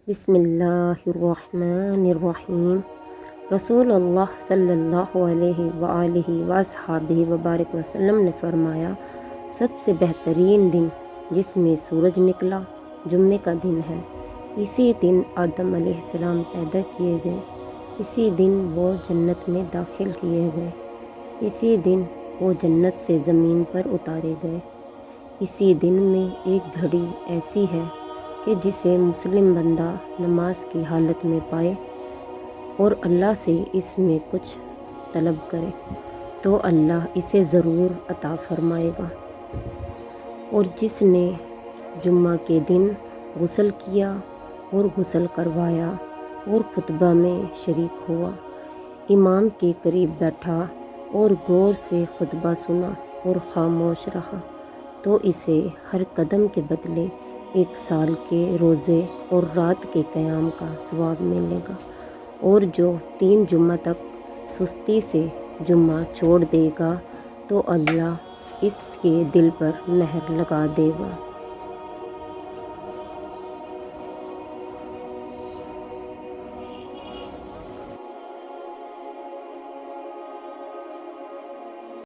بسم اللہ الرحمن الرحیم۔ رسول اللہ صلی اللہ علیہ وآلہ وصحبہ وبارک وسلم نے فرمایا، سب سے بہترین دن جس میں سورج نکلا جمعے کا دن ہے۔ اسی دن آدم علیہ السلام پیدا کیے گئے، اسی دن وہ جنت میں داخل کیے گئے، اسی دن وہ جنت سے زمین پر اتارے گئے۔ اسی دن میں ایک گھڑی ایسی ہے کہ جسے مسلم بندہ نماز کی حالت میں پائے اور اللہ سے اس میں کچھ طلب کرے تو اللہ اسے ضرور عطا فرمائے گا۔ اور جس نے جمعہ کے دن غسل کیا اور غسل کروایا اور خطبہ میں شریک ہوا، امام کے قریب بیٹھا اور غور سے خطبہ سنا اور خاموش رہا تو اسے ہر قدم کے بدلے 1 سال کے روزے اور رات کے قیام کا ثواب ملے گا۔ اور جو 3 جمعہ تک سستی سے جمعہ چھوڑ دے گا تو اللہ اس کے دل پر مہر لگا دے گا۔